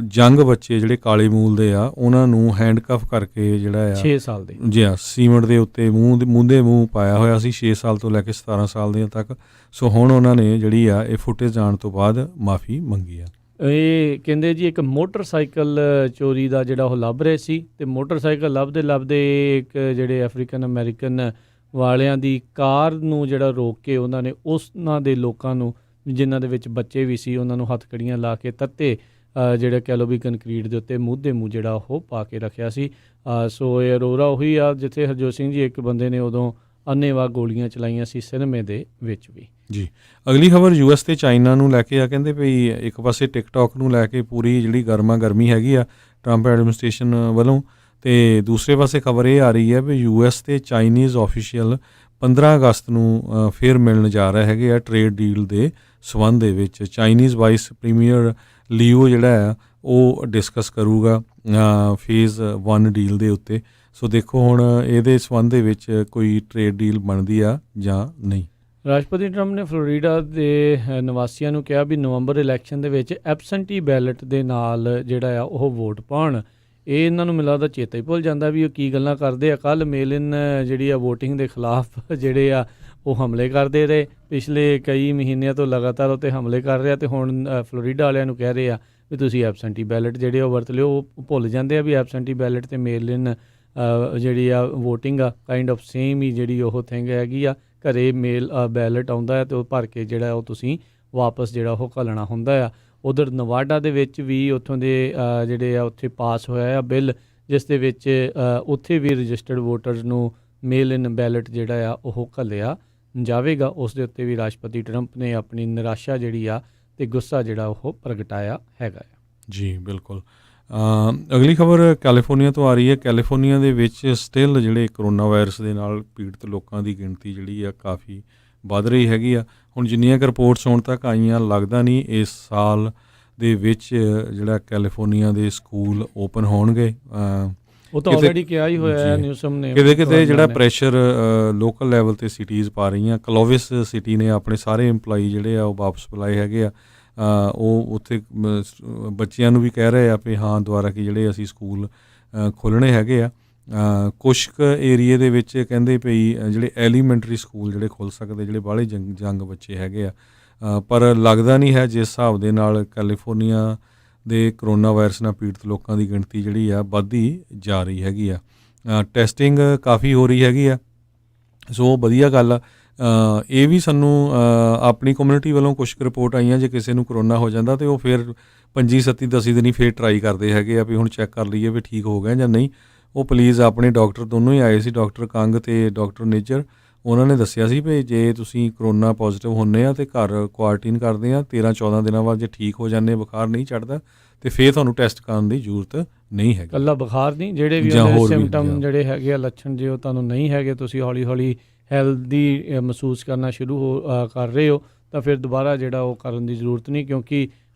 ਜੰਗ ਬੱਚੇ ਜਿਹੜੇ ਕਾਲੇ ਮੂਲ ਦੇ ਆ ਉਹਨਾਂ ਨੂੰ ਹੈਂਡਕਫ ਕਰਕੇ ਜਿਹੜਾ ਆ 6 ਸਾਲ ਦੇ ਜੀ ਹਾਂ ਸੀਮੈਂਟ ਦੇ ਉੱਤੇ ਮੂੰਹ ਪਾਇਆ ਹੋਇਆ ਸੀ 6 ਸਾਲ ਤੋਂ ਲੈ ਕੇ 17 ਸਾਲ ਦੇ ਤੱਕ। ਸੋ ਹੁਣ ਉਹਨਾਂ ਨੇ ਜਿਹੜੀ ਆ ਇਹ ਫੁਟੇਜ ਜਾਣ ਤੋਂ ਬਾਅਦ ਮਾਫੀ ਮੰਗੀ ਆ। ਇਹ ਕਹਿੰਦੇ ਜੀ ਇੱਕ ਮੋਟਰਸਾਈਕਲ ਚੋਰੀ ਦਾ ਜਿਹੜਾ ਉਹ ਲੱਭ ਰਹੇ ਸੀ, ਅਤੇ ਮੋਟਰਸਾਈਕਲ ਲੱਭਦੇ ਇੱਕ ਜਿਹੜੇ ਅਫਰੀਕਨ ਅਮਰੀਕਨ ਵਾਲਿਆਂ ਦੀ ਕਾਰ ਨੂੰ ਜਿਹੜਾ ਰੋਕ ਕੇ ਉਹਨਾਂ ਨੇ ਉਹਨਾਂ ਦੇ ਲੋਕਾਂ ਨੂੰ ਜਿਨ੍ਹਾਂ ਦੇ ਵਿੱਚ ਬੱਚੇ ਵੀ ਸੀ ਉਹਨਾਂ ਨੂੰ ਹੱਥਕੜੀਆਂ ਲਾ ਕੇ ਤੱਤੇ ਜਿਹੜਾ ਕਹਿ ਲਓ ਵੀ ਕੰਕਰੀਟ ਦੇ ਉੱਤੇ ਮੂੰਹ ਜਿਹੜਾ ਉਹ ਪਾ ਕੇ ਰੱਖਿਆ ਸੀ। ਸੋ ਇਹ ਅਰੋਰਾ ਉਹੀ ਆ ਜਿੱਥੇ ਹਰਜੋਤ ਸਿੰਘ ਜੀ ਇੱਕ ਬੰਦੇ ਨੇ ਉਦੋਂ ਅੰਨ੍ਹੇਵਾਹ ਗੋਲੀਆਂ ਚਲਾਈਆਂ ਸੀ ਸਿਨੇਮੇ ਦੇ ਵਿੱਚ ਵੀ। ਜੀ ਅਗਲੀ ਖਬਰ US ਤੇ ਚਾਈਨਾ ਨੂੰ ਲੈ ਕੇ ਆ। ਕਹਿੰਦੇ ਵੀ ਇੱਕ ਪਾਸੇ ਟਿਕਟੌਕ ਨੂੰ ਲੈ ਕੇ ਪੂਰੀ ਜਿਹੜੀ ਗਰਮੀ ਹੈਗੀ ਆ ਟਰੰਪ ਐਡਮਿਨਿਸਟ੍ਰੇਸ਼ਨ ਵੱਲੋਂ, ਅਤੇ ਦੂਸਰੇ ਪਾਸੇ ਖਬਰ ਇਹ ਆ ਰਹੀ ਹੈ ਵੀ US ਤੇ ਚਾਈਨੀਜ਼ ਆਫੀਸ਼ੀਅਲ 15 ਅਗਸਤ ਨੂੰ ਫਿਰ ਮਿਲਣ ਜਾ ਰਹੇ ਹੈਗੇ ਆ ਟ੍ਰੇਡ ਡੀਲ ਦੇ ਸੰਬੰਧ ਦੇ ਵਿੱਚ। ਚਾਈਨੀਜ਼ ਵਾਈਸ ਪ੍ਰੀਮੀਅਰ ਲੀਓ ਜਿਹੜਾ ਆ ਉਹ ਡਿਸਕਸ ਕਰੂਗਾ ਫੇਜ਼ 1 ਡੀਲ ਦੇ ਉੱਤੇ। ਸੋ ਦੇਖੋ ਹੁਣ ਇਹਦੇ ਸੰਬੰਧ ਦੇ ਵਿੱਚ ਕੋਈ ਟ੍ਰੇਡ ਡੀਲ ਬਣਦੀ ਆ ਜਾਂ ਨਹੀਂ। ਰਾਸ਼ਟਰਪਤੀ ਟਰੰਪ ਨੇ ਫਲੋਰੀਡਾ ਦੇ ਨਿਵਾਸੀਆਂ ਨੂੰ ਕਿਹਾ ਵੀ ਨਵੰਬਰ ਇਲੈਕਸ਼ਨ ਦੇ ਵਿੱਚ ਐਬਸੈਂਟੀ ਬੈਲਟ ਦੇ ਨਾਲ ਜਿਹੜਾ ਆ ਉਹ ਵੋਟ ਪਾਉਣ। ਇਹ ਇਹਨਾਂ ਨੂੰ ਮੈਨੂੰ ਲੱਗਦਾ ਚੇਤਾ ਹੀ ਭੁੱਲ ਜਾਂਦਾ ਵੀ ਉਹ ਕੀ ਗੱਲਾਂ ਕਰਦੇ ਆ। ਕੱਲ੍ਹ ਮੇਲ ਇਨ ਜਿਹੜੀ ਆ ਵੋਟਿੰਗ ਦੇ ਖਿਲਾਫ ਜਿਹੜੇ ਆ ਉਹ ਹਮਲੇ ਕਰਦੇ ਰਹੇ ਪਿਛਲੇ ਕਈ ਮਹੀਨਿਆਂ ਤੋਂ ਲਗਾਤਾਰ ਉੱਤੇ ਹਮਲੇ ਕਰ ਰਿਹਾ, ਅਤੇ ਹੁਣ ਫਲੋਰੀਡਾ ਵਾਲਿਆਂ ਨੂੰ ਕਹਿ ਰਹੇ ਆ ਵੀ ਤੁਸੀਂ ਐਬਸੈਂਟੀ ਬੈਲਟ ਜਿਹੜੇ ਉਹ ਵਰਤ ਲਿਓ। ਉਹ ਭੁੱਲ ਜਾਂਦੇ ਆ ਵੀ ਐਬਸੈਂਟੀ ਬੈਲਟ ਅਤੇ ਮੇਲ ਇਨ ਜਿਹੜੀ ਆ ਵੋਟਿੰਗ ਆ ਕਾਈਂਡ ਆਫ ਸੇਮ ਹੀ ਜਿਹੜੀ ਉਹ ਥਿੰਗ ਹੈਗੀ ਆ। ਘਰੇ ਮੇਲ ਬੈਲਟ ਆਉਂਦਾ ਹੈ ਅਤੇ ਉਹ ਭਰ ਕੇ ਜਿਹੜਾ ਉਹ ਤੁਸੀਂ ਵਾਪਸ ਜਿਹੜਾ ਉਹ ਘੱਲਣਾ ਹੁੰਦਾ ਆ। ਉਧਰ ਨਵਾਡਾ ਦੇ ਵਿੱਚ ਵੀ ਉੱਥੋਂ ਦੇ ਜਿਹੜੇ ਆ ਉੱਥੇ ਪਾਸ ਹੋਇਆ ਆ ਬਿੱਲ ਜਿਸ ਦੇ ਵਿੱਚ ਉੱਥੇ ਵੀ ਰਜਿਸਟਰਡ ਵੋਟਰਸ ਨੂੰ ਮੇਲ ਇਨ ਬੈਲਟ ਜਿਹੜਾ ਆ ਉਹ ਘੱਲਿਆ ਜਾਵੇਗਾ। ਉਸ ਦੇ ਉੱਤੇ ਵੀ ਰਾਸ਼ਟਰਪਤੀ ਟਰੰਪ ਨੇ ਆਪਣੀ ਨਿਰਾਸ਼ਾ ਜਿਹੜੀ ਆ ਅਤੇ ਗੁੱਸਾ ਜਿਹੜਾ ਉਹ ਪ੍ਰਗਟਾਇਆ ਹੈਗਾ ਆ। ਜੀ ਬਿਲਕੁਲ। ਅਗਲੀ ਖਬਰ ਕੈਲੀਫੋਰਨੀਆ ਤੋਂ ਆ ਰਹੀ ਹੈ। ਕੈਲੀਫੋਰਨੀਆ ਦੇ ਵਿੱਚ ਸਟਿਲ ਜਿਹੜੇ ਕਰੋਨਾ ਵਾਇਰਸ ਦੇ ਨਾਲ ਪੀੜਤ ਲੋਕਾਂ ਦੀ ਗਿਣਤੀ ਜਿਹੜੀ ਆ ਕਾਫੀ ਵੱਧ ਰਹੀ ਹੈਗੀ ਆ। ਹੁਣ ਜਿੰਨੀਆਂ ਕੁ ਰਿਪੋਰਟਸ ਹੁਣ ਤੱਕ ਆਈਆਂ ਲੱਗਦਾ ਨਹੀਂ ਇਸ ਸਾਲ ਦੇ ਵਿੱਚ ਜਿਹੜਾ ਕੈਲੀਫੋਰਨੀਆ ਦੇ ਸਕੂਲ ਓਪਨ ਹੋਣਗੇ। ਉਹ ਤਾਂ ਆਲਰੇਡੀ ਕਿਹਾ ਹੀ ਹੋਇਆ ਨਿਊਸਮ ਨੇ। ਕਿਤੇ ਜਿਹੜਾ ਪ੍ਰੈਸ਼ਰ ਲੋਕਲ ਲੈਵਲ 'ਤੇ ਸਿਟੀਜ਼ ਪਾ ਰਹੀਆਂ। ਕਲੋਵਿਸ ਸਿਟੀ ਨੇ ਆਪਣੇ ਸਾਰੇ EMPLOYEE ਜਿਹੜੇ ਆ ਉਹ ਵਾਪਸ ਬੁਲਾਏ ਹੈਗੇ ਆ। ਉਹ ਉੱਥੇ ਬੱਚਿਆਂ ਨੂੰ ਵੀ ਕਹਿ ਰਹੇ ਆ ਵੀ ਹਾਂ ਦੁਬਾਰਾ ਕਿ ਜਿਹੜੇ ਅਸੀਂ ਸਕੂਲ ਖੋਲ੍ਹਣੇ ਹੈਗੇ ਆ। ਕੁਛ ਕੁ ਏਰੀਏ ਦੇ ਵਿੱਚ ਕਹਿੰਦੇ ਪਈ ਜਿਹੜੇ ਐਲੀਮੈਂਟਰੀ ਸਕੂਲ ਜਿਹੜੇ ਖੁੱਲ੍ਹ ਸਕਦੇ ਜਿਹੜੇ ਬਾਹਲੇ ਜੰਗ ਬੱਚੇ ਹੈਗੇ ਆ, ਪਰ ਲੱਗਦਾ ਨਹੀਂ ਹੈ ਜਿਸ ਹਿਸਾਬ ਦੇ ਨਾਲ ਕੈਲੀਫੋਰਨੀਆ ਦੇ ਕਰੋਨਾ ਵਾਇਰਸ ਨਾਲ ਪੀੜਤ ਲੋਕਾਂ ਦੀ ਗਿਣਤੀ ਜਿਹੜੀ ਆ ਵੱਧਦੀ ਜਾ ਰਹੀ ਹੈਗੀ ਆ। ਟੈਸਟਿੰਗ ਕਾਫੀ ਹੋ ਰਹੀ ਹੈਗੀ ਆ, ਸੋ ਵਧੀਆ ਗੱਲ ਆ। ਇਹ ਵੀ ਸਾਨੂੰ ਆਪਣੀ ਕਮਿਊਨਿਟੀ ਵੱਲੋਂ ਕੁਛ ਕੁ ਰਿਪੋਰਟ ਆਈਆਂ ਜੇ ਕਿਸੇ ਨੂੰ ਕਰੋਨਾ ਹੋ ਜਾਂਦਾ ਤਾਂ ਉਹ ਫਿਰ 5 7 10 ਦਿਨ ਫਿਰ ਟਰਾਈ ਕਰਦੇ ਹੈਗੇ ਆ ਵੀ ਹੁਣ ਚੈੱਕ ਕਰ ਲਈਏ ਵੀ ਠੀਕ ਹੋ ਗਿਆ ਜਾਂ ਨਹੀਂ। ਉਹ ਪਲੀਜ਼ ਆਪਣੇ ਡਾਕਟਰ ਦੋਨੋਂ ਹੀ ਆਏ ਸੀ, ਡਾਕਟਰ ਕੰਗ ਅਤੇ ਡਾਕਟਰ ਨੇਜਰ। ਉਹਨਾਂ ਨੇ ਦੱਸਿਆ ਸੀ ਵੀ ਜੇ ਤੁਸੀਂ ਕਰੋਨਾ ਪੋਜ਼ੀਟਿਵ ਹੁੰਦੇ ਆ ਅਤੇ ਘਰ ਕੁਆਰੰਟੀਨ ਕਰਦੇ ਆ 13 14 ਦਿਨਾਂ ਬਾਅਦ ਜੇ ਠੀਕ ਹੋ ਜਾਂਦੇ ਬੁਖਾਰ ਨਹੀਂ ਚੜ੍ਹਦਾ ਅਤੇ ਫਿਰ ਤੁਹਾਨੂੰ ਟੈਸਟ ਕਰਨ ਦੀ ਜ਼ਰੂਰਤ ਨਹੀਂ ਹੈਗੀ। ਕੱਲਾ ਬੁਖਾਰ ਨਹੀਂ, ਜਿਹੜੇ ਵੀ ਜਾਂ ਉਹਦੇ ਹੋਰ ਵੀ, ਸਿੰਪਟਮ ਜਾਂ ਜਿਹੜੇ ਹੈਗੇ ਆ, ਲੱਛਣ ਜੇ ਉਹ ਤੁਹਾਨੂੰ ਨਹੀਂ ਹੈਗੇ, ਤੁਸੀਂ ਹੌਲੀ ਹੌਲੀ ਹੈਲਦੀ ਮਹਿਸੂਸ ਕਰਨਾ ਸ਼ੁਰੂ ਕਰ ਰਹੇ ਹੋ, ਤਾਂ ਫਿਰ ਦੁਬਾਰਾ ਜਿਹੜਾ ਉਹ ਕਰਨ ਦੀ ਜ਼ਰੂਰਤ ਨਹੀਂ, ਕਿਉਂਕਿ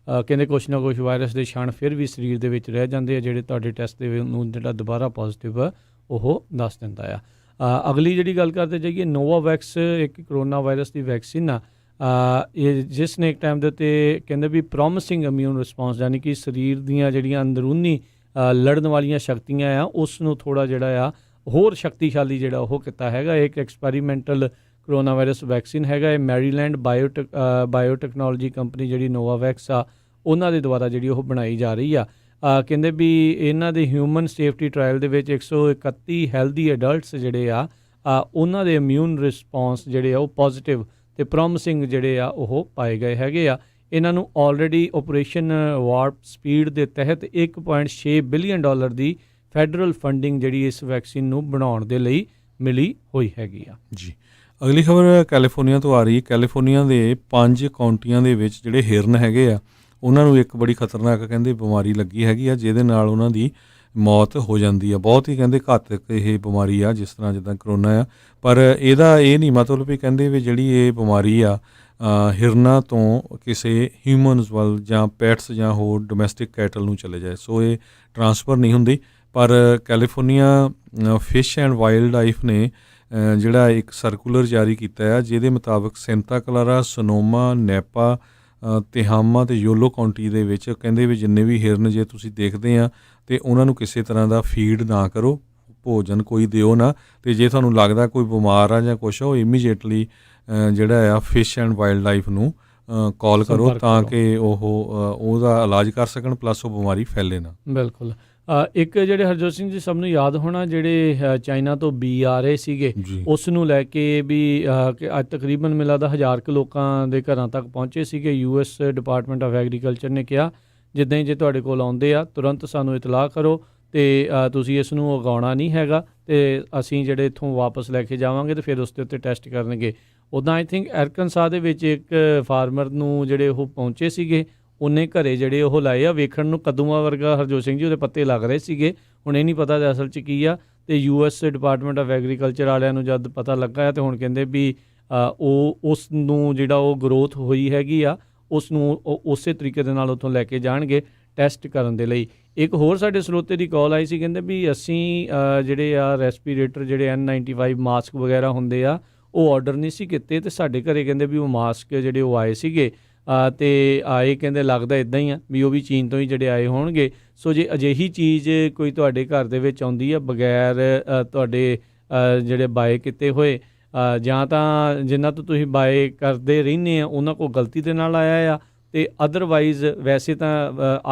ਕਹਿੰਦੇ ਕੁਛ ਨਾ ਕੁਛ ਵਾਇਰਸ ਦੇ ਛਣ ਫਿਰ ਵੀ ਸਰੀਰ ਦੇ ਵਿੱਚ ਰਹਿ ਜਾਂਦੇ ਆ, ਜਿਹੜੇ ਤੁਹਾਡੇ ਟੈਸਟ ਦੇ ਨੂੰ ਜਿਹੜਾ ਦੁਬਾਰਾ ਪੋਜ਼ੀਟਿਵ ਉਹ ਦੱਸ ਦਿੰਦਾ ਆ। ਅਗਲੀ ਜਿਹੜੀ ਗੱਲ ਕਰਦੇ ਜਾਈਏ, ਨੋਵਾਵੈਕਸ ਇੱਕ ਕਰੋਨਾ ਵਾਇਰਸ ਦੀ ਵੈਕਸੀਨ ਆ, ਇਹ ਜਿਸ ਨੇ ਇੱਕ ਟਾਈਮ ਦੇ ਉੱਤੇ ਕਹਿੰਦੇ ਵੀ ਪ੍ਰੋਮਿਸਿੰਗ ਇਮਿਊਨ ਰਿਸਪੌਂਸ, ਯਾਨੀ ਕਿ ਸਰੀਰ ਦੀਆਂ ਜਿਹੜੀਆਂ ਅੰਦਰੂਨੀ ਲੜਨ ਵਾਲੀਆਂ ਸ਼ਕਤੀਆਂ ਆ ਉਸ ਨੂੰ ਥੋੜ੍ਹਾ ਜਿਹੜਾ ਆ ਹੋਰ ਸ਼ਕਤੀਸ਼ਾਲੀ ਜਿਹੜਾ ਉਹ ਕੀਤਾ ਹੈਗਾ। ਇੱਕ ਐਕਸਪੈਰੀਮੈਂਟਲ ਕਰੋਨਾ ਵਾਇਰਸ ਵੈਕਸੀਨ ਹੈਗਾ, ਇਹ ਮੈਰੀਲੈਂਡ ਬਾਇਓਟੈਕਨੋਲੋਜੀ ਕੰਪਨੀ ਜਿਹੜੀ ਨੋਵਾਵੈਕਸ ਆ ਉਹਨਾਂ ਦੇ ਦੁਆਰਾ ਜਿਹੜੀ ਉਹ ਬਣਾਈ ਜਾ ਰਹੀ ਆ। ਕਹਿੰਦੇ ਵੀ ਇਹਨਾਂ ਦੇ ਹਿਊਮਨ ਸੇਫਟੀ ਟਰਾਇਲ ਦੇ ਵਿੱਚ 131 ਹੈਲਦੀ ਅਡਲਟਸ ਜਿਹੜੇ ਆ ਉਹਨਾਂ ਦੇ ਇਮਿਊਨ ਰਿਸਪੌਂਸ ਜਿਹੜੇ ਆ ਉਹ ਪੋਜ਼ੀਟਿਵ ਅਤੇ ਪ੍ਰੋਮਿਸਿੰਗ ਜਿਹੜੇ ਆ ਉਹ ਪਾਏ ਗਏ ਹੈਗੇ ਆ। ਇਹਨਾਂ ਨੂੰ ਆਲਰੇਡੀ ਆਪਰੇਸ਼ਨ ਵਾਰਪ ਸਪੀਡ ਦੇ ਤਹਿਤ $1.6 ਬਿਲੀਅਨ ਦੀ ਫੈਡਰਲ ਫੰਡਿੰਗ ਜਿਹੜੀ ਇਸ ਵੈਕਸੀਨ ਨੂੰ ਬਣਾਉਣ ਦੇ ਲਈ ਮਿਲੀ ਹੋਈ ਹੈਗੀ ਆ। ਜੀ, ਅਗਲੀ ਖਬਰ ਕੈਲੀਫੋਰਨੀਆ ਤੋਂ ਆ ਰਹੀ। ਕੈਲੀਫੋਰਨੀਆ ਦੇ 5 ਕਾਉਂਟੀਆਂ ਦੇ ਵਿੱਚ ਜਿਹੜੇ ਹਿਰਨ ਹੈਗੇ ਆ ਉਹਨਾਂ ਨੂੰ ਇੱਕ ਬੜੀ ਖਤਰਨਾਕ ਕਹਿੰਦੇ ਬਿਮਾਰੀ ਲੱਗੀ ਹੈਗੀ ਆ, ਜਿਹਦੇ ਨਾਲ ਉਹਨਾਂ ਦੀ ਮੌਤ ਹੋ ਜਾਂਦੀ ਆ। ਬਹੁਤ ਹੀ ਕਹਿੰਦੇ ਘਾਤਕ ਇਹ ਬਿਮਾਰੀ ਆ, ਜਿਸ ਤਰ੍ਹਾਂ ਜਿੱਦਾਂ ਕਰੋਨਾ ਆ, ਪਰ ਇਹਦਾ ਇਹ ਨਹੀਂ ਮਤਲਬ ਵੀ ਕਹਿੰਦੇ ਵੀ ਜਿਹੜੀ ਇਹ ਬਿਮਾਰੀ ਆ ਹਿਰਨਾਂ ਤੋਂ ਕਿਸੇ ਹਿਊਮਨਸ ਵੱਲ ਜਾਂ ਪੈਟਸ ਜਾਂ ਹੋਰ ਡੋਮੈਸਟਿਕ ਕੈਟਲ ਨੂੰ ਚਲੇ ਜਾਏ। ਸੋ ਇਹ ਟਰਾਂਸਫਰ ਨਹੀਂ ਹੁੰਦੀ। ਪਰ California fish and wildlife ਨੇ ਜਿਹੜਾ ਇੱਕ ਸਰਕੂਲਰ ਜਾਰੀ ਕੀਤਾ ਆ, ਜਿਹਦੇ ਮੁਤਾਬਕ ਸੈਂਟਾ ਕਲਾਰਾ, ਸੋਨੋਮਾ, ਨੈਪਾ, ਤਿਹਾਮਾ ਅਤੇ ਯੋਲੋ ਕਾਉਂਟੀ ਦੇ ਵਿੱਚ ਕਹਿੰਦੇ ਵੀ ਜਿੰਨੇ ਵੀ ਹਿਰਨ ਜੇ ਤੁਸੀਂ ਦੇਖਦੇ ਆ ਅਤੇ ਉਹਨਾਂ ਨੂੰ ਕਿਸੇ ਤਰ੍ਹਾਂ ਦਾ ਫੀਡ ਨਾ ਕਰੋ, ਭੋਜਨ ਕੋਈ ਦਿਓ ਨਾ, ਅਤੇ ਜੇ ਤੁਹਾਨੂੰ ਲੱਗਦਾ ਕੋਈ ਬਿਮਾਰ ਆ ਜਾਂ ਕੁਛ ਆ, ਉਹ ਇਮੀਡੀਏਟਲੀ ਜਿਹੜਾ ਆ ਫਿਸ਼ ਐਂਡ ਵਾਈਲਡ ਲਾਈਫ ਨੂੰ ਕਾਲ ਕਰੋ, ਤਾਂ ਕਿ ਉਹਦਾ ਇਲਾਜ ਕਰ ਸਕਣ, ਪਲੱਸ ਉਹ ਬਿਮਾਰੀ ਫੈਲੇ ਨਾ। ਬਿਲਕੁਲ। ਇੱਕ ਜਿਹੜੇ ਹਰਜੋਤ ਸਿੰਘ ਜੀ, ਸਭ ਨੂੰ ਯਾਦ ਹੋਣਾ, ਜਿਹੜੇ ਚਾਈਨਾ ਤੋਂ ਬੀ ਆ ਰਹੇ ਸੀਗੇ, ਉਸ ਨੂੰ ਲੈ ਕੇ ਵੀ ਅੱਜ ਤਕਰੀਬਨ ਮੈਨੂੰ ਲੱਗਦਾ 1000 ਕੁ ਲੋਕਾਂ ਦੇ ਘਰਾਂ ਤੱਕ ਪਹੁੰਚੇ ਸੀਗੇ। US ਡਿਪਾਰਟਮੈਂਟ ਆਫ ਐਗਰੀਕਲਚਰ ਨੇ ਕਿਹਾ ਜਿੱਦਾਂ ਹੀ ਜੇ ਤੁਹਾਡੇ ਕੋਲ ਆਉਂਦੇ ਆ ਤੁਰੰਤ ਸਾਨੂੰ ਇਤਲਾਹ ਕਰੋ ਅਤੇ ਤੁਸੀਂ ਇਸ ਨੂੰ ਉਗਾਉਣਾ ਨਹੀਂ ਹੈਗਾ, ਅਤੇ ਅਸੀਂ ਜਿਹੜੇ ਇੱਥੋਂ ਵਾਪਸ ਲੈ ਕੇ ਜਾਵਾਂਗੇ ਅਤੇ ਫਿਰ ਉਸ ਦੇ ਉੱਤੇ ਟੈਸਟ ਕਰਨਗੇ। ਉੱਦਾਂ ਆਈ ਥਿੰਕ ਐਰਕਨਸਾਹ ਦੇ ਵਿੱਚ ਇੱਕ ਫਾਰਮਰ ਨੂੰ ਜਿਹੜੇ ਉਹ ਪਹੁੰਚੇ ਸੀਗੇ, ਉਹਨੇ ਘਰੇ ਜਿਹੜੇ ਉਹ ਲਾਏ ਆ, ਵੇਖਣ ਨੂੰ ਕੱਦੂਆਂ ਵਰਗਾ ਹਰਜੋਤ ਸਿੰਘ ਜੀ ਉਹਦੇ ਪੱਤੇ ਲੱਗ ਰਹੇ ਸੀਗੇ। ਹੁਣ ਇਹ ਨਹੀਂ ਪਤਾ ਤੇ ਅਸਲ 'ਚ ਕੀ ਆ, ਅਤੇ US ਡਿਪਾਰਟਮੈਂਟ ਆਫ ਐਗਰੀਕਲਚਰ ਵਾਲਿਆਂ ਨੂੰ ਜਦ ਪਤਾ ਲੱਗਾ ਅਤੇ ਹੁਣ ਕਹਿੰਦੇ ਵੀ ਉਸ ਨੂੰ ਜਿਹੜਾ ਉਹ ਗਰੋਥ ਹੋਈ ਹੈਗੀ ਆ, ਉਸ ਨੂੰ ਉਸੇ ਤਰੀਕੇ ਦੇ ਨਾਲ ਉੱਥੋਂ ਲੈ ਕੇ ਜਾਣਗੇ ਟੈਸਟ ਕਰਨ ਦੇ ਲਈ। ਇੱਕ ਹੋਰ ਸਾਡੇ ਸਰੋਤੇ ਦੀ ਕਾਲ ਆਈ ਸੀ, ਕਹਿੰਦੇ ਵੀ ਅਸੀਂ ਜਿਹੜੇ ਆ ਰੈਸਪੀਰੇਟਰ ਜਿਹੜੇ N95 ਮਾਸਕ ਵਗੈਰਾ ਹੁੰਦੇ ਆ ਉਹ ਆਰਡਰ ਨਹੀਂ ਸੀ ਕੀਤੇ, ਅਤੇ ਸਾਡੇ ਘਰੇ ਕਹਿੰਦੇ ਵੀ ਉਹ ਮਾਸਕ ਜਿਹੜੇ ਉਹ ਆਏ ਸੀਗੇ, ਅਤੇ ਆਏ ਕਹਿੰਦੇ ਲੱਗਦਾ ਇੱਦਾਂ ਹੀ ਆ ਵੀ ਉਹ ਵੀ ਚੀਨ ਤੋਂ ਹੀ ਜਿਹੜੇ ਆਏ ਹੋਣਗੇ। ਸੋ ਜੇ ਅਜਿਹੀ ਚੀਜ਼ ਕੋਈ ਤੁਹਾਡੇ ਘਰ ਦੇ ਵਿੱਚ ਆਉਂਦੀ ਆ ਬਗੈਰ ਤੁਹਾਡੇ ਜਿਹੜੇ ਬਾਏ ਕੀਤੇ ਹੋਏ, ਜਾਂ ਤਾਂ ਜਿਨ੍ਹਾਂ ਤੋਂ ਤੁਸੀਂ ਬਾਏ ਕਰਦੇ ਰਹਿੰਦੇ ਆ ਉਹਨਾਂ ਕੋਲ ਗਲਤੀ ਦੇ ਨਾਲ ਆਇਆ ਆ, ਅਤੇ ਅਦਰਵਾਈਜ਼ ਵੈਸੇ ਤਾਂ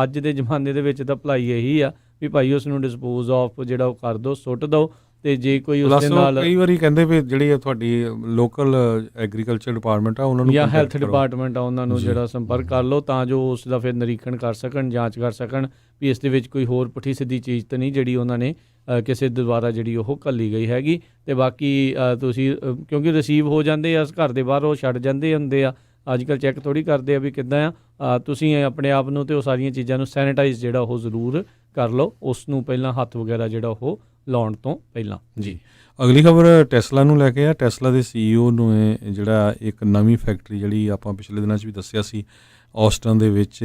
ਅੱਜ ਦੇ ਜ਼ਮਾਨੇ ਦੇ ਵਿੱਚ ਤਾਂ ਭਲਾਈ ਇਹੀ ਆ ਵੀ ਭਾਈ ਉਸ ਨੂੰ ਡਿਸਪੋਜ਼ ਆਫ ਜਿਹੜਾ ਉਹ ਕਰ ਦਿਓ, ਸੁੱਟ ਦਿਓ। ਅਤੇ ਜੇ ਕੋਈ ਉਸ ਦੇ ਨਾਲ ਕਈ ਵਾਰੀ ਕਹਿੰਦੇ ਵੀ ਜਿਹੜੀ ਤੁਹਾਡੀ ਲੋਕਲ ਐਗਰੀਕਲਚਰ ਡਿਪਾਰਟਮੈਂਟ ਆ ਉਹਨਾਂ ਨੂੰ ਜਾਂ ਹੈਲਥ ਡਿਪਾਰਟਮੈਂਟ ਆ ਉਹਨਾਂ ਨੂੰ ਜਿਹੜਾ ਸੰਪਰਕ ਕਰ ਲਓ, ਤਾਂ ਜੋ ਉਸ ਦਾ ਫਿਰ ਨਿਰੀਖਣ ਕਰ ਸਕਣ, ਜਾਂਚ ਕਰ ਸਕਣ ਵੀ ਇਸ ਦੇ ਵਿੱਚ ਕੋਈ ਹੋਰ ਪੁੱਠੀ ਸਿੱਧੀ ਚੀਜ਼ ਤਾਂ ਨਹੀਂ ਜਿਹੜੀ ਉਹਨਾਂ ਨੇ ਕਿਸੇ ਦੁਆਰਾ ਜਿਹੜੀ ਉਹ ਘੱਲੀ ਗਈ ਹੈਗੀ। ਅਤੇ ਬਾਕੀ ਤੁਸੀਂ ਕਿਉਂਕਿ ਰਿਸੀਵ ਹੋ ਜਾਂਦੇ ਆ ਘਰ ਦੇ ਬਾਹਰ, ਉਹ ਛੱਡ ਜਾਂਦੇ ਹੁੰਦੇ ਆ, ਅੱਜ ਕੱਲ੍ਹ ਚੈੱਕ ਥੋੜ੍ਹੀ ਕਰਦੇ ਆ ਵੀ ਕਿੱਦਾਂ ਆ। ਤੁਸੀਂ ਆਪਣੇ ਆਪ ਨੂੰ ਅਤੇ ਉਹ ਸਾਰੀਆਂ ਚੀਜ਼ਾਂ ਨੂੰ ਸੈਨੀਟਾਈਜ਼ ਜਿਹੜਾ ਉਹ ਜ਼ਰੂਰ ਕਰ ਲਓ, ਉਸ ਨੂੰ ਪਹਿਲਾਂ ਹੱਥ ਵਗੈਰਾ ਜਿਹੜਾ ਉਹ ਲਾਉਣ ਤੋਂ ਪਹਿਲਾਂ। ਜੀ, ਅਗਲੀ ਖਬਰ ਟੈਸਲਾ ਨੂੰ ਲੈ ਕੇ ਆ। ਟੈਸਲਾ ਦੇ CEO ਨੂੰ ਜਿਹੜਾ ਇੱਕ ਨਵੀਂ ਫੈਕਟਰੀ ਜਿਹੜੀ ਆਪਾਂ ਪਿਛਲੇ ਦਿਨਾਂ 'ਚ ਵੀ ਦੱਸਿਆ ਸੀ ਆਸਟਨ ਦੇ ਵਿੱਚ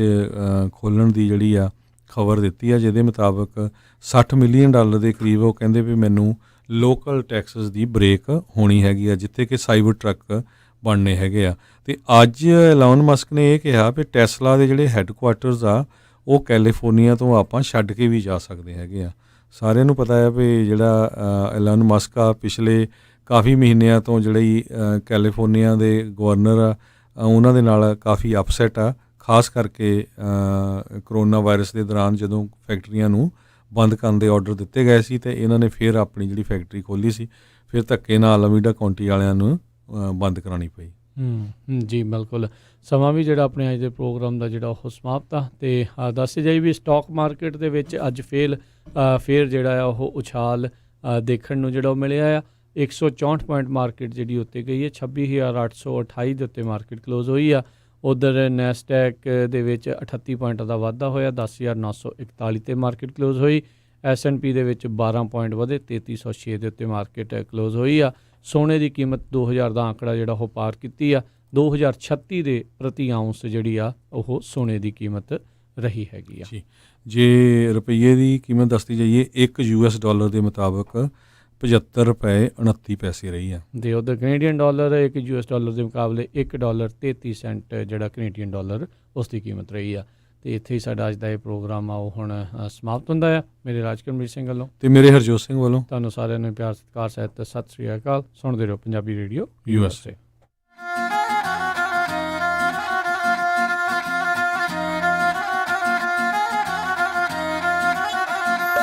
ਖੋਲ੍ਹਣ ਦੀ ਜਿਹੜੀ ਆ ਖਬਰ ਦਿੱਤੀ ਆ, ਜਿਹਦੇ ਮੁਤਾਬਕ $60 ਮਿਲੀਅਨ ਦੇ ਕਰੀਬ ਉਹ ਕਹਿੰਦੇ ਵੀ ਮੈਨੂੰ ਲੋਕਲ ਟੈਕਸਸ ਦੀ ਬ੍ਰੇਕ ਹੋਣੀ ਹੈਗੀ ਆ, ਜਿੱਥੇ ਕਿ ਸਾਈਬਰ ਟਰੱਕ ਬਣਨੇ ਹੈਗੇ ਆ। ਅਤੇ ਅੱਜ ਐਲਨ ਮਸਕ ਨੇ ਇਹ ਕਿਹਾ ਵੀ ਟੈਸਲਾ ਦੇ ਜਿਹੜੇ ਹੈੱਡਕੁਆਟਰਸ ਆ ਉਹ ਕੈਲੀਫੋਰਨੀਆ ਤੋਂ ਆਪਾਂ ਛੱਡ ਕੇ ਵੀ ਜਾ ਸਕਦੇ ਹੈਗੇ ਆ। ਸਾਰਿਆਂ ਨੂੰ ਪਤਾ ਹੈ ਵੀ ਜਿਹੜਾ ਐਲਨ ਮਸਕ ਆ ਪਿਛਲੇ ਕਾਫੀ ਮਹੀਨਿਆਂ ਤੋਂ ਜਿਹੜੀ ਕੈਲੀਫੋਰਨੀਆ ਦੇ ਗਵਰਨਰ ਆ ਉਹਨਾਂ ਦੇ ਨਾਲ ਕਾਫੀ ਅਪਸੈਟ ਆ, ਖਾਸ ਕਰਕੇ ਕਰੋਨਾ ਵਾਇਰਸ ਦੇ ਦੌਰਾਨ ਜਦੋਂ ਫੈਕਟਰੀਆਂ ਨੂੰ ਬੰਦ ਕਰਨ ਦੇ ਆਰਡਰ ਦਿੱਤੇ ਗਏ ਸੀ ਅਤੇ ਇਹਨਾਂ ਨੇ ਫਿਰ ਆਪਣੀ ਜਿਹੜੀ ਫੈਕਟਰੀ ਖੋਲ੍ਹੀ ਸੀ, ਫਿਰ ਧੱਕੇ ਨਾਲ ਅਲਾਮੀਡਾ ਕਾਉਂਟੀ ਵਾਲਿਆਂ ਨੂੰ ਬੰਦ ਕਰਾਉਣੀ ਪਈ। ਜੀ ਬਿਲਕੁਲ। ਸਮਾਂ ਵੀ ਜਿਹੜਾ ਆਪਣੇ ਅੱਜ ਦੇ ਪ੍ਰੋਗਰਾਮ ਦਾ ਜਿਹੜਾ ਉਹ ਸਮਾਪਤ ਆ, ਅਤੇ ਦੱਸ ਜਾਈ ਵੀ ਸਟਾਕ ਮਾਰਕੀਟ ਦੇ ਵਿੱਚ ਅੱਜ ਫਿਰ ਜਿਹੜਾ ਆ ਉਹ ਉਛਾਲ ਦੇਖਣ ਨੂੰ ਜਿਹੜਾ ਉਹ ਮਿਲਿਆ ਆ। 164 ਪੁਆਇੰਟ ਮਾਰਕੀਟ ਜਿਹੜੀ ਉੱਤੇ ਗਈ ਹੈ, 26,828 ਦੇ ਉੱਤੇ ਮਾਰਕੀਟ ਕਲੋਜ਼ ਹੋਈ ਆ। ਉਧਰ ਨੈਸਡੈਕ ਦੇ ਵਿੱਚ 38 ਪੁਆਇੰਟਾਂ ਦਾ ਵਾਧਾ ਹੋਇਆ, 10,941 ਤੇ ਮਾਰਕੀਟ ਕਲੋਜ਼ ਹੋਈ। S&P ਦੇ ਵਿੱਚ 12 ਪੁਆਇੰਟ ਵਧੇ, 3306 ਦੇ ਉੱਤੇ ਮਾਰਕੀਟ ਕਲੋਜ਼ ਹੋਈ ਆ। ਸੋਨੇ ਦੀ ਕੀਮਤ 2000 ਦਾ ਆંકੜਾ ਜਿਹੜਾ ਉਹ ਪਾਰ ਕੀਤੀ ਆ, 2036 ਦੇ ਪ੍ਰਤੀ ਆਉਂਸ ਜਿਹੜੀ ਆ ਉਹ ਸੋਨੇ ਦੀ ਕੀਮਤ ਰਹੀ ਹੈਗੀ ਆ। ਜੀ, ਜੇ ਰੁਪਈਏ ਦੀ ਕੀਮਤ ਦੱਸਦੀ ਜਾਈਏ, $1 ਦੇ ਮੁਤਾਬਕ 75 ਰੁਪਏ 29 ਪੈਸੇ ਰਹੀ ਆ। ਤੇ ਉਧਰ ਕੈਨੇਡੀਅਨ ਡਾਲਰ $1 ਦੇ ਮੁਕਾਬਲੇ $1.33 ਜਿਹੜਾ ਕੈਨੇਡੀਅਨ ਡਾਲਰ ਉਸ ਦੀ ਕੀਮਤ ਰਹੀ ਆ। ਤੇ ਇੱਥੇ ਹੀ ਸਾਡਾ ਅੱਜ ਦਾ ਇਹ ਪ੍ਰੋਗਰਾਮ ਆ ਉਹ ਹੁਣ ਸਮਾਪਤ ਹੁੰਦਾ ਆ। ਮੇਰੇ ਰਾਜਕਰਮਜੀਤ ਸਿੰਘ ਵੱਲੋਂ ਤੇ ਮੇਰੇ ਹਰਜੋਤ ਸਿੰਘ ਵੱਲੋਂ ਤੁਹਾਨੂੰ ਸਾਰਿਆਂ ਨੂੰ ਪਿਆਰ ਸਤਿਕਾਰ ਸਹਿਤ ਸਤਿ ਸ੍ਰੀ ਅਕਾਲ। ਸੁਣਦੇ ਰਹੋ ਪੰਜਾਬੀ ਰੇਡੀਓ USA।